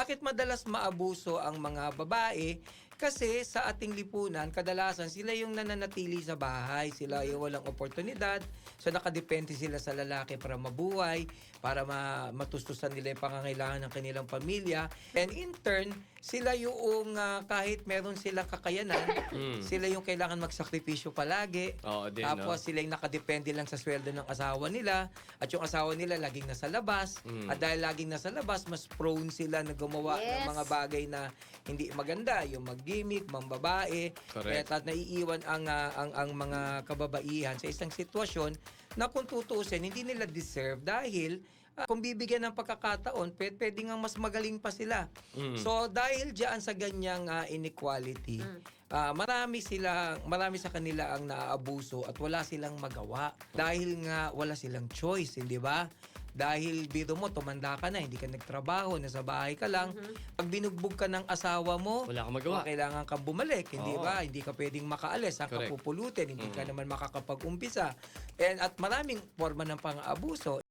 Bakit madalas maabuso ang mga babae? Kasi sa ating lipunan, kadalasan sila yung nananatili sa bahay. Sila yung walang oportunidad. So nakadepende sila sa lalaki para mabuhay, para matustusan nila yung pangangailangan ng kanilang pamilya. And in turn, sila yung kahit meron silang kakayanan, sila yung kailangan magsakripisyo palagi. Oo din, Tapos sila yung nakadepende lang sa sweldo ng asawa nila. At yung asawa nila laging nasa labas. At dahil laging nasa labas, mas prone sila na gumawa ng mga bagay na hindi maganda. Yung mag-gimmick, mambabae. Correct. At naiiwan ang mga kababaihan sa isang sitwasyon na kung tutuusin, hindi nila deserve dahil kung bibigyan ng pagkakataon, pwede nga mas magaling pa sila. So dahil diyan sa ganyang inequality, marami sa kanila ang naaabuso at wala silang magawa dahil nga wala silang choice, hindi ba? Dahil biro mo, tumanda ka na, hindi ka nagtrabaho, nasa bahay ka lang. Pag binugbog ka ng asawa mo, Wala kang magawa. kailangan kang bumalik, hindi Oo. ba? Hindi ka pwedeng makaalis, ang Correct. kapupulutin, hindi ka naman makakapag-umpisa. At maraming forma ng pang-aabuso.